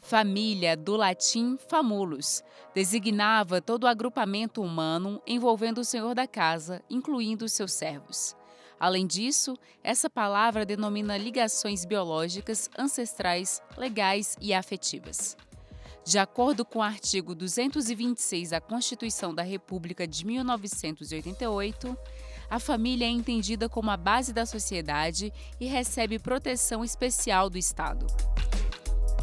Família, do latim famulus, designava todo o agrupamento humano envolvendo o senhor da casa, incluindo seus servos. Além disso, essa palavra denomina ligações biológicas, ancestrais, legais e afetivas. De acordo com o artigo 226 da Constituição da República de 1988, a família é entendida como a base da sociedade e recebe proteção especial do Estado.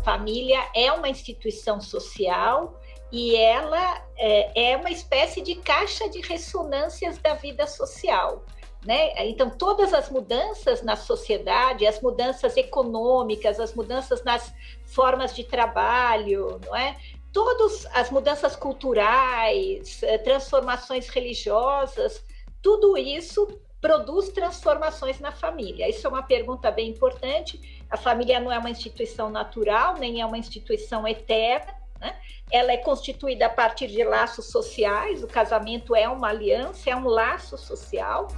Família é uma instituição social e ela é uma espécie de caixa de ressonâncias da vida social. Né? Então, todas as mudanças na sociedade, as mudanças econômicas, as mudanças nas formas de trabalho, não é? Todas as mudanças culturais, transformações religiosas, tudo isso produz transformações na família. Isso é uma pergunta bem importante. A família não é uma instituição natural, nem é uma instituição eterna, né? Ela é constituída a partir de laços sociais, o casamento é uma aliança, é um laço social.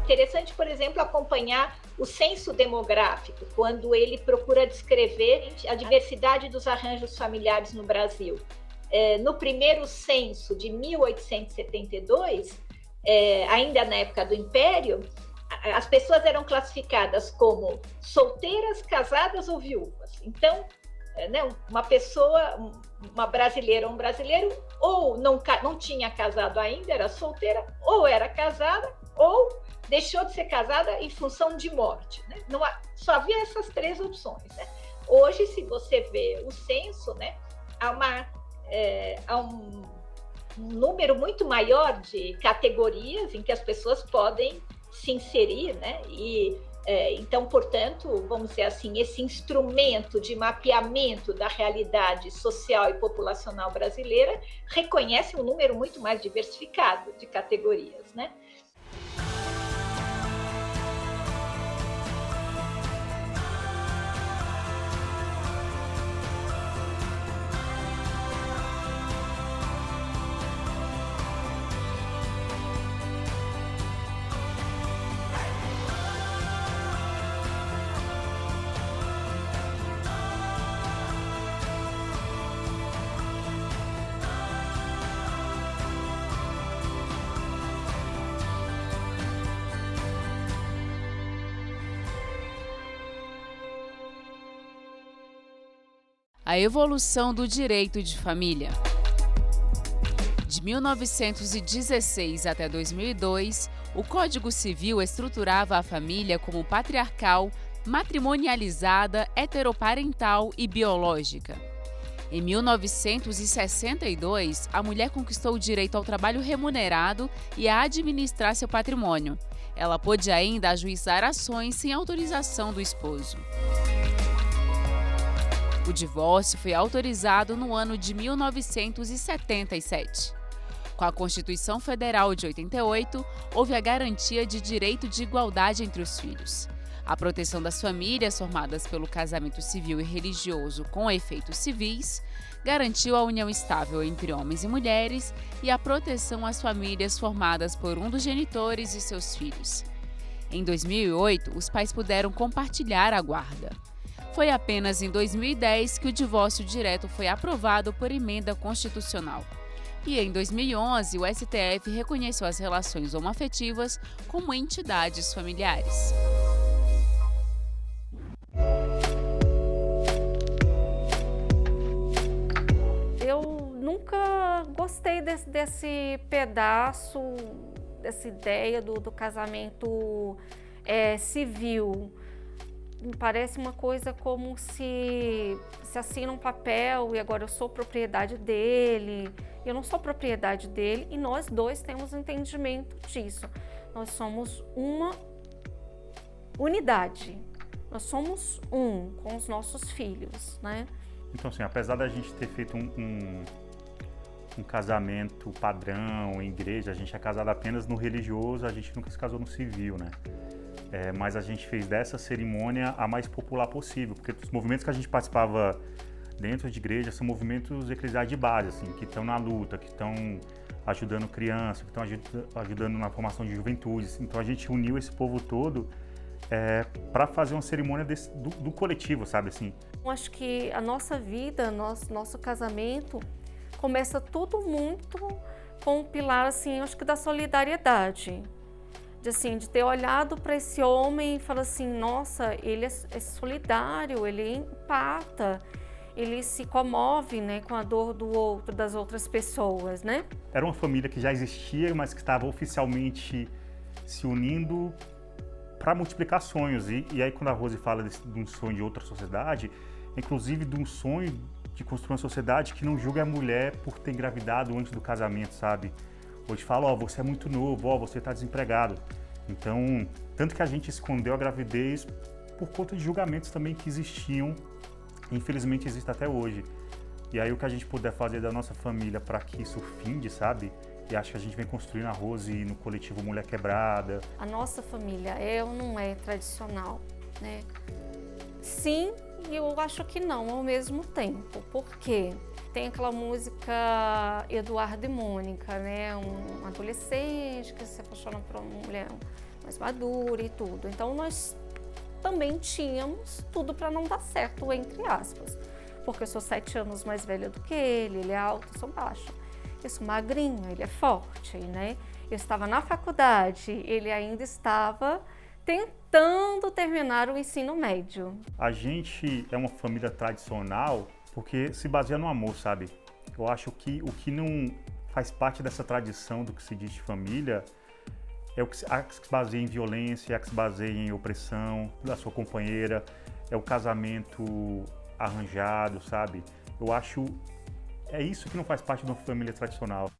Interessante, por exemplo, acompanhar o censo demográfico, quando ele procura descrever a diversidade dos arranjos familiares no Brasil. No primeiro censo de 1872, ainda na época do Império, as pessoas eram classificadas como solteiras, casadas ou viúvas. Então, uma pessoa, uma brasileira ou um brasileiro, ou não tinha casado ainda, era solteira, ou era casada, ou deixou de ser casada em função de morte. Né? Só havia essas três opções. Né? Hoje, se você vê o censo, né, há um número muito maior de categorias em que as pessoas podem se inserir, né? Então, portanto, vamos dizer assim, esse instrumento de mapeamento da realidade social e populacional brasileira reconhece um número muito mais diversificado de categorias, né? A evolução do direito de família. De 1916 até 2002, o Código Civil estruturava a família como patriarcal, matrimonializada, heteroparental e biológica. Em 1962, a mulher conquistou o direito ao trabalho remunerado e a administrar seu patrimônio. Ela pôde ainda ajuizar ações sem autorização do esposo. O divórcio foi autorizado no ano de 1977. Com a Constituição Federal de 88, houve a garantia de direito de igualdade entre os filhos. A proteção das famílias formadas pelo casamento civil e religioso com efeitos civis garantiu a união estável entre homens e mulheres e a proteção às famílias formadas por um dos genitores e seus filhos. Em 2008, os pais puderam compartilhar a guarda. Foi apenas em 2010 que o divórcio direto foi aprovado por emenda constitucional. E em 2011, o STF reconheceu as relações homoafetivas como entidades familiares. Eu nunca gostei desse pedaço, dessa ideia do casamento civil. Parece uma coisa como se assina um papel e agora eu sou propriedade dele. Eu não sou propriedade dele e nós dois temos entendimento disso. Nós somos uma unidade. Nós somos um com os nossos filhos, né? Então, assim, apesar da gente ter feito um casamento padrão em igreja, a gente é casado apenas no religioso, a gente nunca se casou no civil, né? Mas a gente fez dessa cerimônia a mais popular possível, porque os movimentos que a gente participava dentro de igreja são movimentos eclesiais de base, assim, que estão na luta, que estão ajudando crianças, que estão ajudando na formação de juventudes. Então a gente uniu esse povo todo para fazer uma cerimônia do coletivo, sabe assim? Eu acho que a nossa vida, nosso casamento, começa tudo muito com um pilar, assim, acho que da solidariedade. De ter olhado para esse homem e falar assim, nossa, ele é solidário, ele empata, ele se comove, né, com a dor do outro, das outras pessoas, né? Era uma família que já existia, mas que estava oficialmente se unindo para multiplicar sonhos. E aí quando a Rose fala de um sonho de outra sociedade, inclusive de um sonho de construir uma sociedade que não julga a mulher por ter engravidado antes do casamento, sabe? Hoje fala, você é muito novo, você está desempregado. Então, tanto que a gente escondeu a gravidez por conta de julgamentos também que existiam, e infelizmente existe até hoje. E aí o que a gente puder fazer da nossa família para que isso finde, sabe? E acho que a gente vem construindo a Rose no coletivo Mulher Quebrada. A nossa família é ou não é tradicional, né? Sim, e eu acho que não ao mesmo tempo. Por quê? Tem aquela música Eduardo e Mônica, né? Um adolescente que se apaixona por uma mulher mais madura e tudo. Então nós também tínhamos tudo para não dar certo, entre aspas. Porque eu sou 7 anos mais velha do que ele é alto, eu sou baixa. Eu sou magrinha, ele é forte, né? Eu estava na faculdade, ele ainda estava tentando terminar o ensino médio. A gente é uma família tradicional porque se baseia no amor, sabe? Eu acho que o que não faz parte dessa tradição do que se diz de família é o que se baseia em violência, é o que se baseia em opressão da sua companheira, é o casamento arranjado, sabe? Eu acho é isso que não faz parte de uma família tradicional.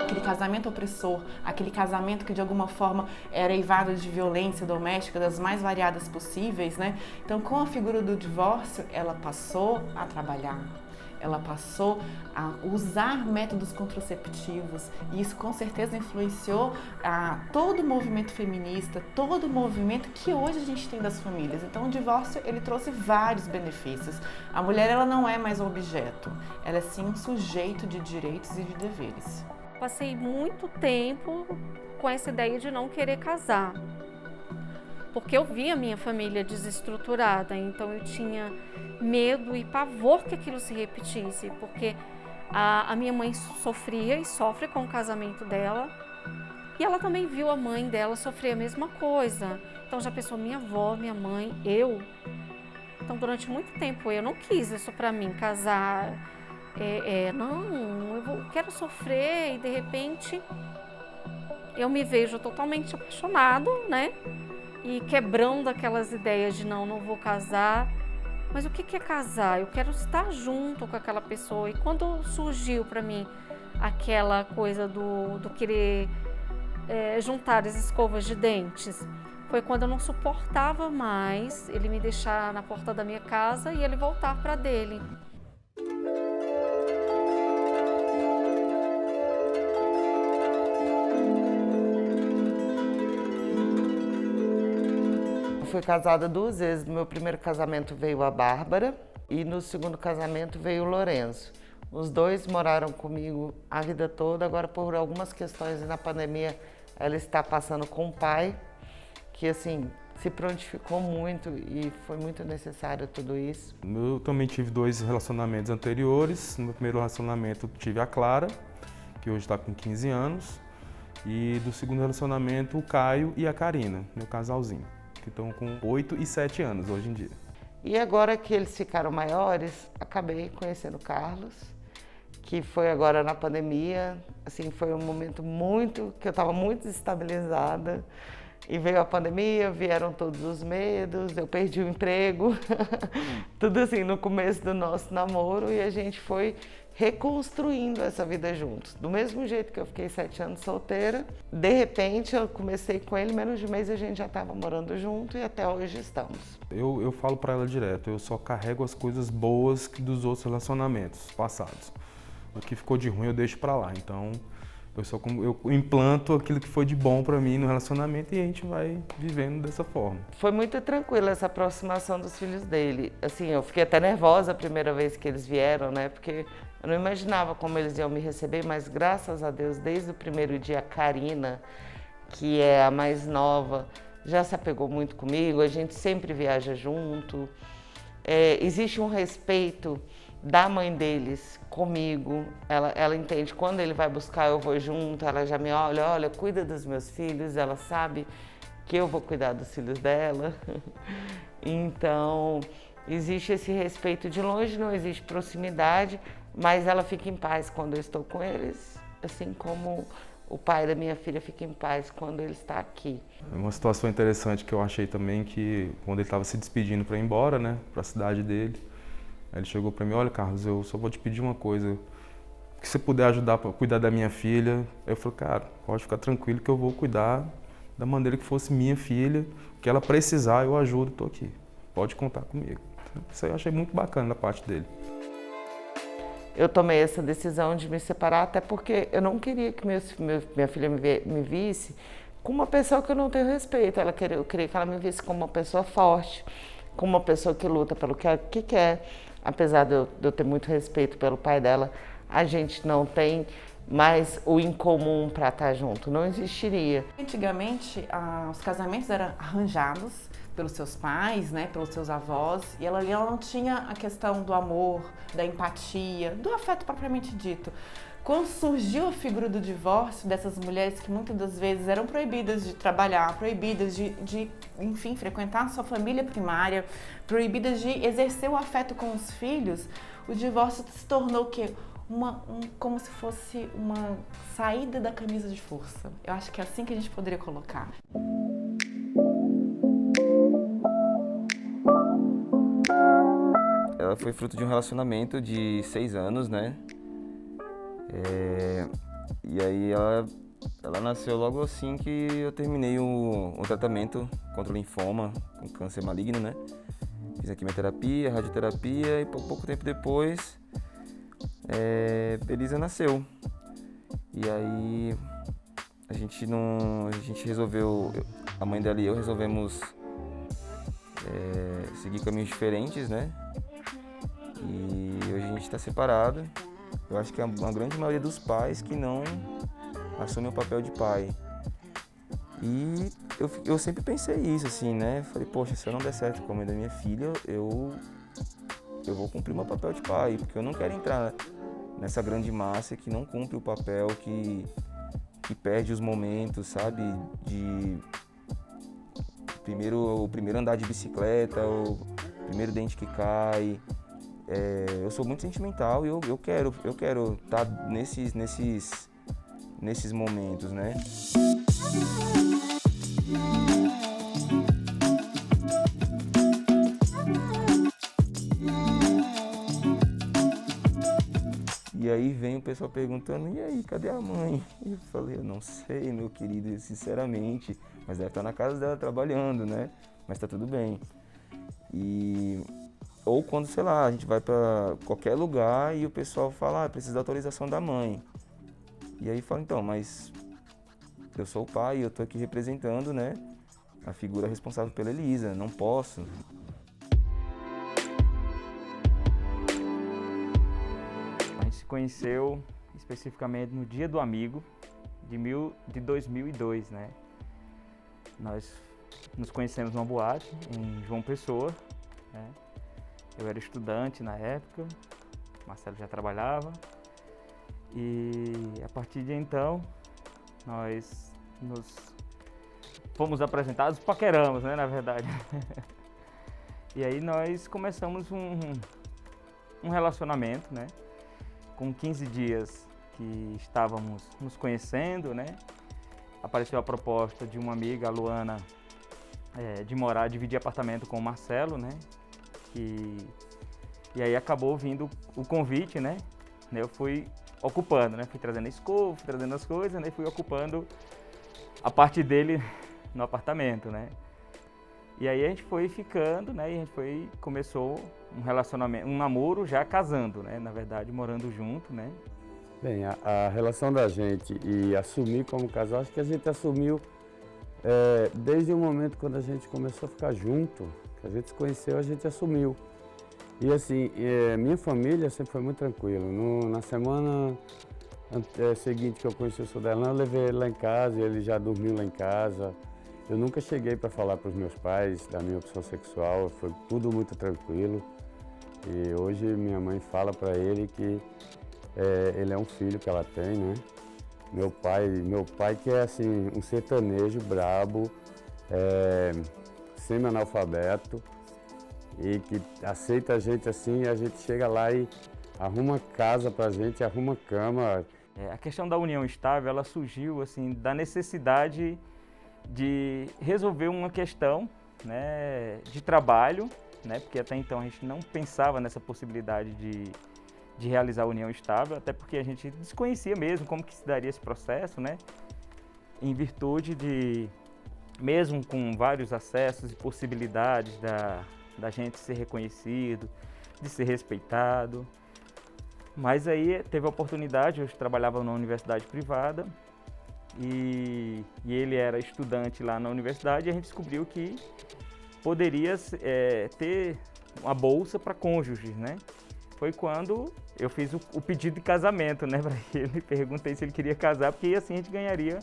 Aquele casamento opressor, aquele casamento que de alguma forma era eivado de violência doméstica das mais variadas possíveis, né? Então, com a figura do divórcio, ela passou a trabalhar, ela passou a usar métodos contraceptivos e isso com certeza influenciou todo o movimento feminista, todo o movimento que hoje a gente tem das famílias. Então o divórcio ele trouxe vários benefícios. A mulher ela não é mais um objeto, ela é sim um sujeito de direitos e de deveres. Passei muito tempo com essa ideia de não querer casar, porque eu via a minha família desestruturada, então eu tinha medo e pavor que aquilo se repetisse, porque a minha mãe sofria e sofre com o casamento dela, e ela também viu a mãe dela sofrer a mesma coisa. Então já pensou, minha avó, minha mãe, eu. Então durante muito tempo eu não quis isso para mim, casar. Não, eu quero sofrer e de repente eu me vejo totalmente apaixonada, né? E quebrando aquelas ideias de não vou casar. Mas o que é casar? Eu quero estar junto com aquela pessoa. E quando surgiu para mim aquela coisa do querer juntar as escovas de dentes, foi quando eu não suportava mais ele me deixar na porta da minha casa e ele voltar para dele. Fui casada 2 vezes. No meu primeiro casamento veio a Bárbara e no segundo casamento veio o Lourenço. Os 2 moraram comigo a vida toda, agora por algumas questões na pandemia ela está passando com o pai, que assim, se prontificou muito e foi muito necessário tudo isso. Eu também tive 2 relacionamentos anteriores. No meu primeiro relacionamento tive a Clara, que hoje está com 15 anos, e do segundo relacionamento o Caio e a Karina, meu casalzinho, que estão com 8 e 7 anos hoje em dia. E agora que eles ficaram maiores, acabei conhecendo o Carlos, que foi agora na pandemia. Assim, foi um momento que eu estava muito desestabilizada. E veio a pandemia, vieram todos os medos, eu perdi o emprego, tudo assim no começo do nosso namoro, e a gente foi reconstruindo essa vida juntos. Do mesmo jeito que eu fiquei 7 anos solteira, de repente eu comecei com ele, menos de um mês a gente já estava morando junto e até hoje estamos. Eu falo para ela direto, eu só carrego as coisas boas dos outros relacionamentos passados. O que ficou de ruim eu deixo para lá, então eu implanto aquilo que foi de bom para mim no relacionamento e a gente vai vivendo dessa forma. Foi muito tranquila essa aproximação dos filhos dele. Assim, eu fiquei até nervosa a primeira vez que eles vieram, né? Porque Eu não imaginava como eles iam me receber, mas graças a Deus, desde o primeiro dia, a Karina, que é a mais nova, já se apegou muito comigo, a gente sempre viaja junto. Existe um respeito da mãe deles comigo, ela entende, quando ele vai buscar eu vou junto, ela já me olha, cuida dos meus filhos, ela sabe que eu vou cuidar dos filhos dela. Então, existe esse respeito de longe, não existe proximidade, mas ela fica em paz quando eu estou com eles, assim como o pai da minha filha fica em paz quando ele está aqui. Uma situação interessante que eu achei também, que quando ele estava se despedindo para ir embora, né, para a cidade dele, aí ele chegou para mim: olha, Carlos, eu só vou te pedir uma coisa, que você puder ajudar para cuidar da minha filha. Aí eu falei: cara, pode ficar tranquilo que eu vou cuidar da maneira que fosse minha filha, o que ela precisar eu ajudo, estou aqui, pode contar comigo. Isso aí eu achei muito bacana da parte dele. Eu tomei essa decisão de me separar até porque eu não queria que minha filha me visse como uma pessoa que eu não tenho respeito. Eu queria que ela me visse como uma pessoa forte, como uma pessoa que luta pelo que quer. Apesar de eu ter muito respeito pelo pai dela, a gente não tem mais o incomum para estar junto, não existiria. Antigamente, os casamentos eram arranjados pelos seus pais, né, pelos seus avós, e ela não tinha a questão do amor, da empatia, do afeto propriamente dito. Quando surgiu a figura do divórcio, dessas mulheres que muitas das vezes eram proibidas de trabalhar, proibidas de enfim, frequentar a sua família primária, proibidas de exercer o afeto com os filhos, o divórcio se tornou o quê? Como se fosse uma saída da camisa de força. Eu acho que é assim que a gente poderia colocar. Ela foi fruto de um relacionamento de 6 anos, né? E aí ela nasceu logo assim que eu terminei o tratamento contra o linfoma, com câncer maligno, né? Fiz a quimioterapia, a radioterapia e pouco tempo depois Elisa nasceu. E aí a gente resolveu, a mãe dela e eu resolvemos seguir caminhos diferentes, né? E hoje a gente está separado. Eu acho que é uma grande maioria dos pais que não assume o papel de pai. E eu sempre pensei isso, assim, né? Falei, poxa, se eu não der certo com a mãe da minha filha, eu vou cumprir meu papel de pai, porque eu não quero entrar nessa grande massa que não cumpre o papel, que perde os momentos, sabe? De o primeiro andar de bicicleta, o primeiro dente que cai. Eu sou muito sentimental e eu quero estar nesses momentos, né? E aí vem o pessoal perguntando: e aí, cadê a mãe? E eu falei: eu não sei, meu querido, sinceramente, mas deve estar na casa dela trabalhando, né? Mas tá tudo bem. Ou quando, sei lá, a gente vai para qualquer lugar e o pessoal fala: precisa da autorização da mãe. E aí fala: então, mas eu sou o pai, eu tô aqui representando, né, a figura responsável pela Elisa, não posso. A gente se conheceu especificamente no Dia do Amigo de 2002, né? Nós nos conhecemos numa boate em João Pessoa, né? Eu era estudante na época, Marcelo já trabalhava, e a partir de então nós nos fomos apresentados, paqueramos, né, na verdade. E aí nós começamos um relacionamento, né, com 15 dias que estávamos nos conhecendo, né, apareceu a proposta de uma amiga, a Luana, de dividir apartamento com o Marcelo, né, e aí acabou vindo o convite, né? Eu fui ocupando, né? Fui trazendo a escova, fui trazendo as coisas, né? Fui ocupando a parte dele no apartamento, né? E aí a gente foi ficando, né? E a gente começou um relacionamento, um namoro já casando, né? Na verdade, morando junto, né? Bem, a relação da gente e assumir como casal, acho que a gente assumiu desde o momento quando a gente começou a ficar junto, que a gente se conheceu, a gente assumiu. E assim, minha família sempre foi muito tranquila. Na semana seguinte que eu conheci o Sudelão, eu levei ele lá em casa, e ele já dormiu lá em casa. Eu nunca cheguei para falar para os meus pais da minha opção sexual, foi tudo muito tranquilo. E hoje minha mãe fala para ele que ele é um filho que ela tem, né? Meu pai que é assim, um sertanejo brabo, semi-analfabeto, e que aceita a gente assim, e a gente chega lá e arruma casa pra gente, arruma cama. A questão da união estável, ela surgiu assim, da necessidade de resolver uma questão, né, de trabalho, né, porque até então a gente não pensava nessa possibilidade de realizar a união estável, até porque a gente desconhecia mesmo como que se daria esse processo, né, em virtude de, mesmo com vários acessos e possibilidades da gente ser reconhecido, de ser respeitado. Mas aí teve a oportunidade, eu trabalhava numa universidade privada e ele era estudante lá na universidade, e a gente descobriu que poderia ter uma bolsa para cônjuges, né? Foi quando eu fiz o pedido de casamento, né, para ele, perguntei se ele queria casar, porque assim a gente ganharia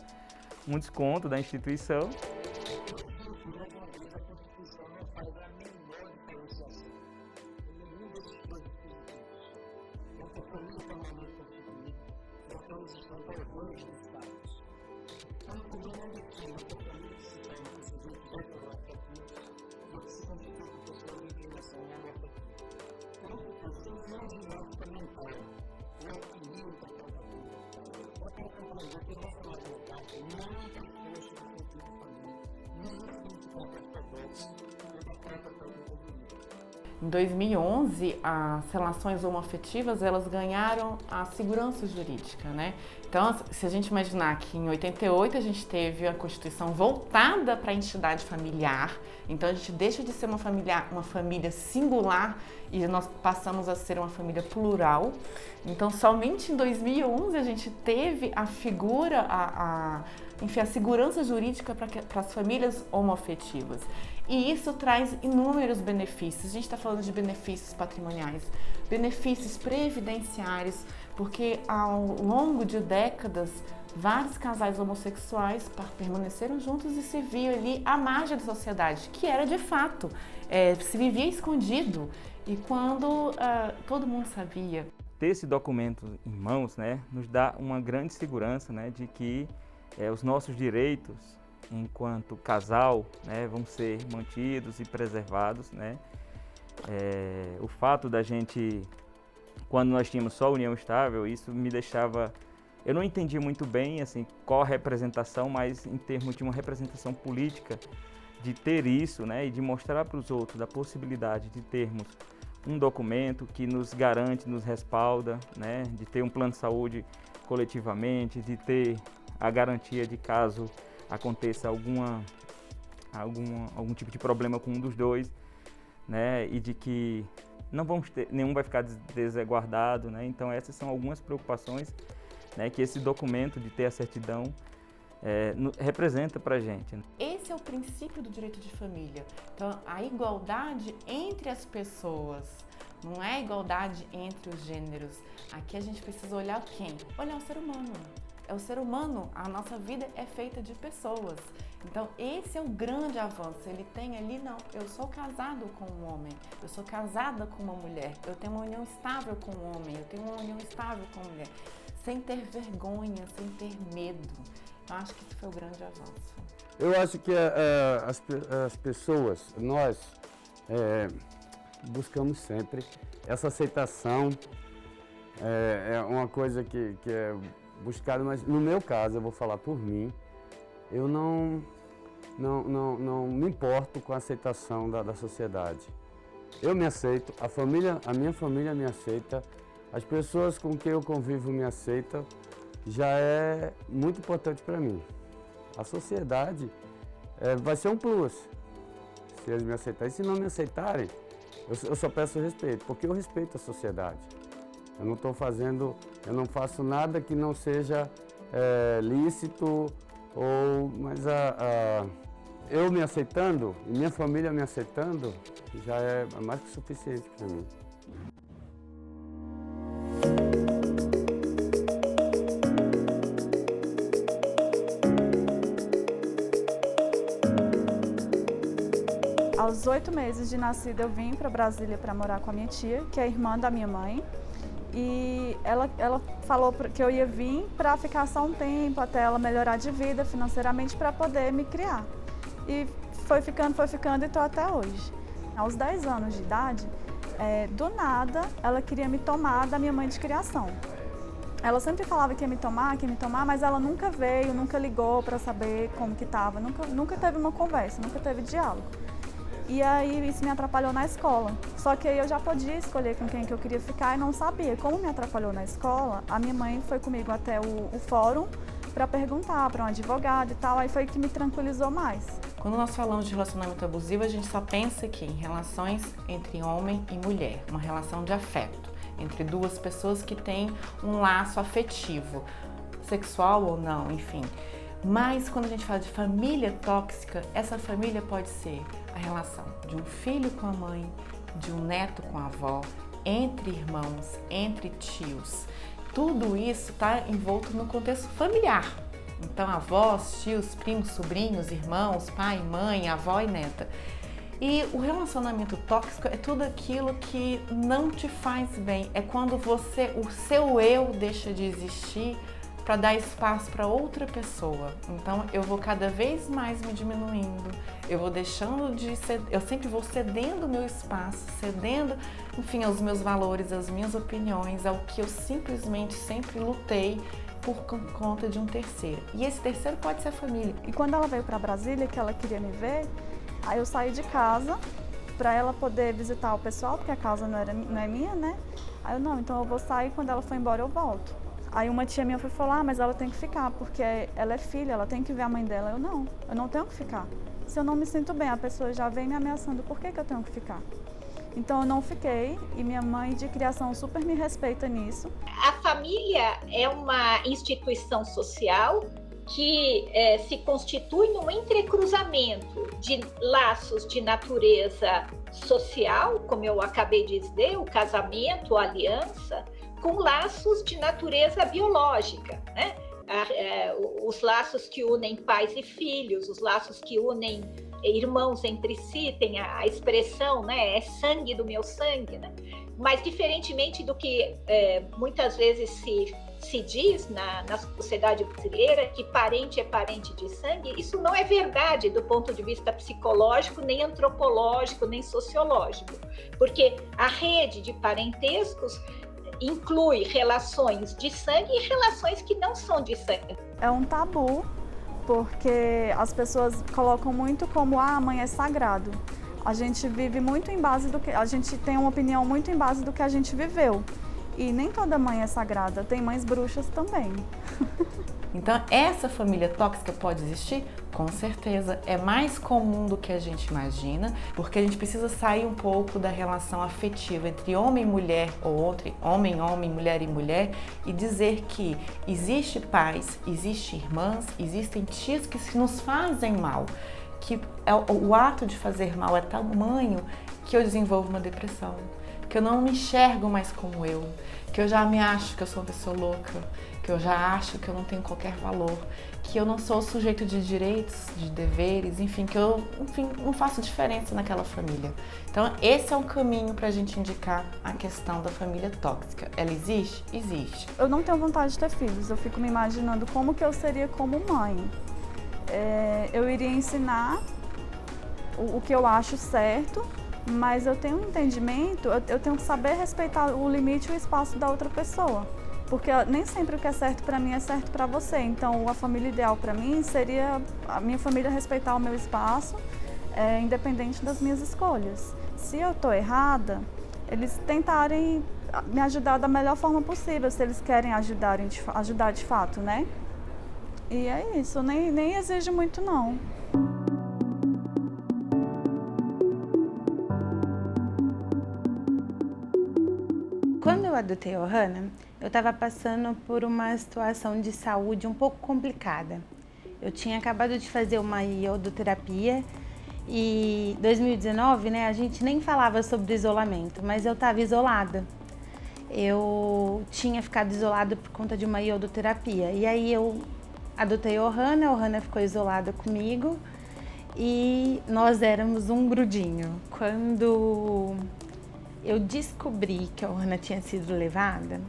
um desconto da instituição. Em 2011, as relações homoafetivas, elas ganharam a segurança jurídica, né? Então, se a gente imaginar que em 88 a gente teve a Constituição voltada para a entidade familiar, então a gente deixa de ser uma família singular e nós passamos a ser uma família plural. Então, somente em 2011 a gente teve a figura, enfim, a segurança jurídica para as famílias homoafetivas. E isso traz inúmeros benefícios. A gente está falando de benefícios patrimoniais, benefícios previdenciários, porque ao longo de décadas, vários casais homossexuais permaneceram juntos e se viam ali à margem da sociedade, que era de fato, se vivia escondido. E quando todo mundo sabia. Ter esse documento em mãos, né, nos dá uma grande segurança, né, de que os nossos direitos enquanto casal, né, vão ser mantidos e preservados, né. O fato da gente, quando nós tínhamos só união estável, isso me deixava, eu não entendia muito bem assim qual a representação, mas em termos de uma representação política, de ter isso, né, e de mostrar para os outros a possibilidade de termos um documento que nos garante, nos respalda, né, de ter um plano de saúde coletivamente, de ter a garantia de caso aconteça algum tipo de problema com um dos dois, né, e de que não vamos ter, nenhum vai ficar desguardado, né. Então essas são algumas preocupações, né, que esse documento de ter a certidão representa para a gente. Esse é o princípio do direito de família. Então, a igualdade entre as pessoas, não é a igualdade entre os gêneros. Aqui a gente precisa olhar quem? Olhar o ser humano. É o ser humano, a nossa vida é feita de pessoas. Então, esse é o grande avanço. Ele tem ali, não, eu sou casado com um homem, eu sou casada com uma mulher, eu tenho uma união estável com um homem, eu tenho uma união estável com uma mulher, sem ter vergonha, sem ter medo. Eu acho que isso foi o grande avanço. Eu acho que as pessoas, nós buscamos sempre essa aceitação, é uma coisa que é buscada, mas no meu caso, eu vou falar por mim, eu não me importo com a aceitação da sociedade. Eu me aceito, a minha família me aceita, as pessoas com quem eu convivo me aceitam, já é muito importante para mim. A sociedade vai ser um plus, se eles me aceitarem. Se não me aceitarem, eu só peço respeito, porque eu respeito a sociedade. Eu não faço nada que não seja lícito, mas eu me aceitando e minha família me aceitando já é mais que suficiente para mim. Aos 8 meses de nascida, eu vim para Brasília para morar com a minha tia, que é irmã da minha mãe. E ela falou que eu ia vir para ficar só um tempo, até ela melhorar de vida financeiramente para poder me criar. E foi ficando e estou até hoje. Aos 10 anos de idade, do nada, ela queria me tomar da minha mãe de criação. Ela sempre falava que ia me tomar, mas ela nunca veio, nunca ligou para saber como que estava, nunca teve uma conversa, nunca teve diálogo. E aí isso me atrapalhou na escola. Só que aí eu já podia escolher com quem que eu queria ficar e não sabia. Como me atrapalhou na escola, a minha mãe foi comigo até o fórum para perguntar para um advogado e tal, aí foi que me tranquilizou mais. Quando nós falamos de relacionamento abusivo, a gente só pensa aqui em relações entre homem e mulher, uma relação de afeto entre duas pessoas que têm um laço afetivo, sexual ou não, enfim. Mas quando a gente fala de família tóxica, essa família pode ser a relação de um filho com a mãe, de um neto com a avó, entre irmãos, entre tios. Tudo isso está envolto no contexto familiar. Então, avós, tios, primos, sobrinhos, irmãos, pai, mãe, avó e neta. E o relacionamento tóxico é tudo aquilo que não te faz bem. É quando o seu eu deixa de existir para dar espaço para outra pessoa. Então eu vou cada vez mais me diminuindo, eu vou deixando de ser, eu sempre vou cedendo o meu espaço, cedendo, enfim, aos meus valores, às minhas opiniões, ao que eu simplesmente sempre lutei por conta de um terceiro. E esse terceiro pode ser a família. E quando ela veio para Brasília, que ela queria me ver, aí eu saí de casa para ela poder visitar o pessoal, porque a casa não é minha, né? Aí eu, não, então eu vou sair, quando ela for embora eu volto. Aí uma tia minha foi falar, mas ela tem que ficar, porque ela é filha, ela tem que ver a mãe dela. Eu não tenho que ficar. Se eu não me sinto bem, a pessoa já vem me ameaçando, por que eu tenho que ficar? Então eu não fiquei, e minha mãe de criação super me respeita nisso. A família é uma instituição social que se constitui num entrecruzamento de laços de natureza social, como eu acabei de dizer, o casamento, a aliança, com laços de natureza biológica, né? Os laços que unem pais e filhos, os laços que unem irmãos entre si, tem a expressão, né? É sangue do meu sangue, né? Mas diferentemente do que muitas vezes se diz na sociedade brasileira, que parente é parente de sangue, isso não é verdade do ponto de vista psicológico, nem antropológico, nem sociológico, porque a rede de parentescos inclui relações de sangue e relações que não são de sangue. É um tabu, porque as pessoas colocam muito como a mãe é sagrado. A gente vive muito em base do que a gente tem uma opinião muito em base do que a gente viveu. E nem toda mãe é sagrada, tem mães bruxas também. Então, essa família tóxica pode existir? Com certeza. É mais comum do que a gente imagina, porque a gente precisa sair um pouco da relação afetiva entre homem e mulher, ou entre homem, mulher e mulher, e dizer que existe pais, existe irmãs, existem tias que nos fazem mal, que o ato de fazer mal é tamanho que eu desenvolvo uma depressão, que eu não me enxergo mais como eu, que eu já me acho que eu sou uma pessoa louca, que eu já acho que eu não tenho qualquer valor, que eu não sou sujeito de direitos, de deveres, enfim, que eu não faço diferença naquela família. Então, esse é um caminho para a gente indicar a questão da família tóxica. Ela existe? Existe. Eu não tenho vontade de ter filhos, eu fico me imaginando como que eu seria como mãe. Eu iria ensinar o que eu acho certo, mas eu tenho um entendimento, eu tenho que saber respeitar o limite e o espaço da outra pessoa. Porque nem sempre o que é certo para mim é certo para você. Então, a família ideal para mim seria a minha família respeitar o meu espaço, independente das minhas escolhas. Se eu estou errada, eles tentarem me ajudar da melhor forma possível, se eles querem ajudar de fato, né? E é isso, nem exijo muito, não. Quando eu adotei a Ohana, eu estava passando por uma situação de saúde um pouco complicada. Eu tinha acabado de fazer uma iodoterapia E 2019, né, a gente nem falava sobre isolamento, mas eu estava isolada. Eu tinha ficado isolada por conta de uma iodoterapia. E aí eu adotei a Ohana ficou isolada comigo e nós éramos um grudinho. Quando eu descobri que a Ohana tinha sido levada,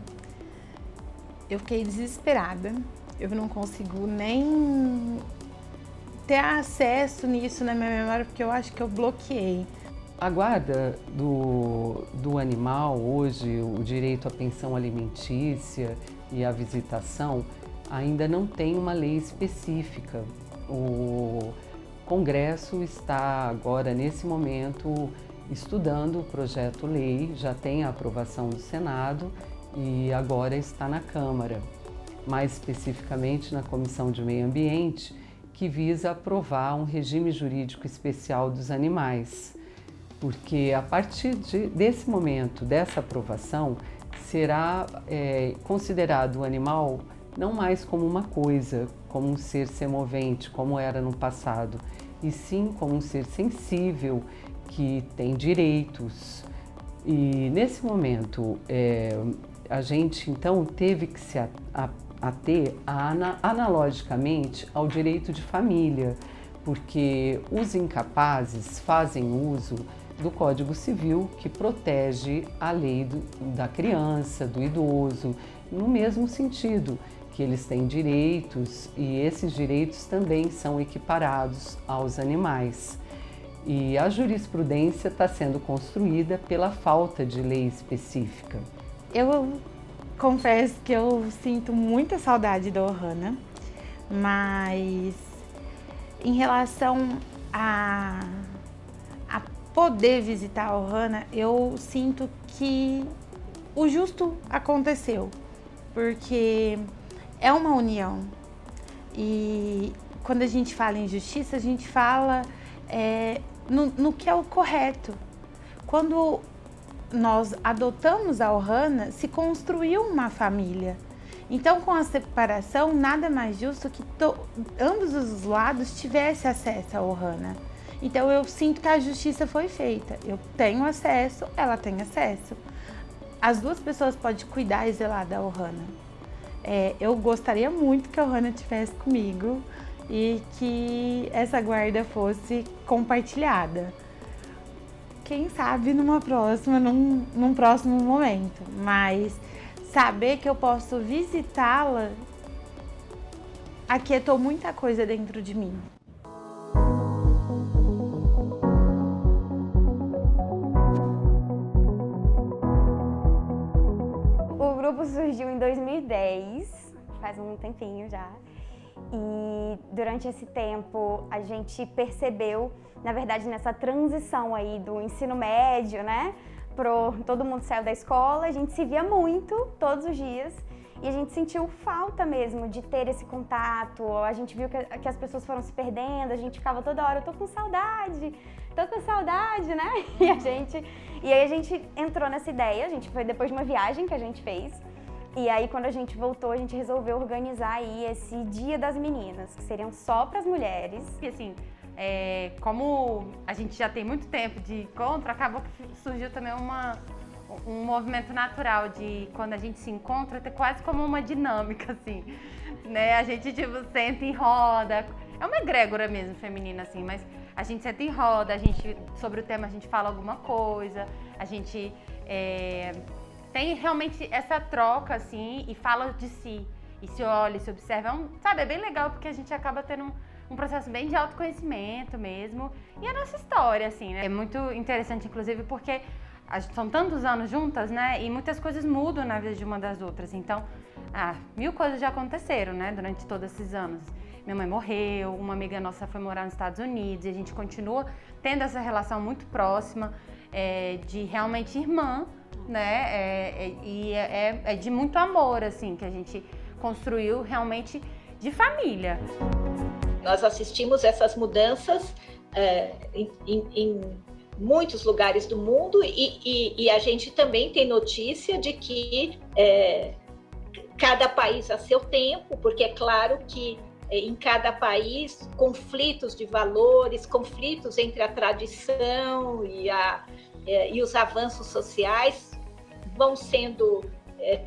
eu fiquei desesperada. Eu não consigo nem ter acesso nisso na minha memória, porque eu acho que eu bloqueei. A guarda do animal hoje, o direito à pensão alimentícia e à visitação, ainda não tem uma lei específica. O Congresso está agora, nesse momento, estudando o projeto-lei, já tem a aprovação do Senado e agora está na Câmara, mais especificamente na Comissão de Meio Ambiente, que visa aprovar um regime jurídico especial dos animais, porque a partir desse momento, dessa aprovação, será considerado o animal não mais como uma coisa, como um ser semovente, como era no passado, e sim como um ser sensível, que tem direitos. E nesse momento, a gente então teve que se ater analogicamente ao direito de família, porque os incapazes fazem uso do Código Civil, que protege a lei da criança, do idoso, no mesmo sentido, que eles têm direitos e esses direitos também são equiparados aos animais. E a jurisprudência está sendo construída pela falta de lei específica. Eu confesso que eu sinto muita saudade da Ohana, mas em relação a poder visitar a Ohana, eu sinto que o justo aconteceu, porque é uma união. E quando a gente fala em justiça, a gente fala no que é o correto. Quando nós adotamos a Ohana, se construiu uma família. Então, com a separação, nada mais justo que ambos os lados tivessem acesso à Ohana. Então, eu sinto que a justiça foi feita. Eu tenho acesso, ela tem acesso. As duas pessoas podem cuidar e zelar da Ohana. Eu gostaria muito que a Ohana estivesse comigo e que essa guarda fosse compartilhada. Quem sabe num próximo momento, mas saber que eu posso visitá-la aquietou muita coisa dentro de mim. O grupo surgiu em 2010, faz um tempinho já. E durante esse tempo a gente percebeu, na verdade, nessa transição aí do ensino médio, né? Todo mundo saiu da escola, a gente se via muito, todos os dias, e a gente sentiu falta mesmo de ter esse contato. A gente viu que as pessoas foram se perdendo, a gente ficava toda hora, tô com saudade, né? E aí a gente entrou nessa ideia, foi depois de uma viagem que a gente fez. E aí, quando a gente voltou, a gente resolveu organizar aí esse Dia das Meninas, que seriam só para as mulheres. E assim, como a gente já tem muito tempo de encontro, acabou que surgiu também um movimento natural de, quando a gente se encontra, ter quase como uma dinâmica, assim, né? A gente, senta em roda. É uma egrégora mesmo feminina, assim, mas a gente senta em roda, sobre o tema a gente fala alguma coisa, a gente tem realmente essa troca, assim, e fala de si, e se olha, se observa. É bem legal, porque a gente acaba tendo um processo bem de autoconhecimento mesmo, e a nossa história, assim, né? É muito interessante, inclusive, porque são tantos anos juntas, né? E muitas coisas mudam na vida de uma das outras. Então, 1000 coisas já aconteceram, né? Durante todos esses anos. Minha mãe morreu, uma amiga nossa foi morar nos Estados Unidos, e a gente continua tendo essa relação muito próxima, de realmente irmã, né? E é de muito amor, assim, que a gente construiu realmente de família. Nós assistimos essas mudanças em muitos lugares do mundo e a gente também tem notícia de que cada país a seu tempo, porque é claro que em cada país, conflitos de valores, conflitos entre a tradição e os avanços sociais vão sendo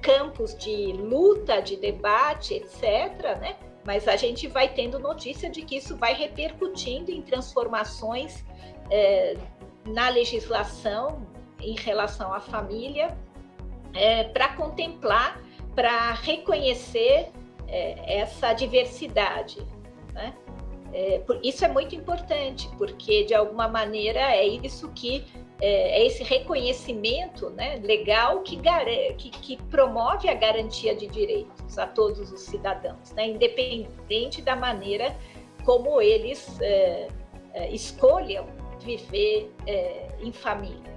campos de luta, de debate, etc., né? Mas a gente vai tendo notícia de que isso vai repercutindo em transformações na legislação em relação à família, para contemplar, para reconhecer essa diversidade, né? Isso é muito importante, porque de alguma maneira é isso que é esse reconhecimento, né, legal que promove a garantia de direitos a todos os cidadãos, né, independente da maneira como eles escolham viver em família.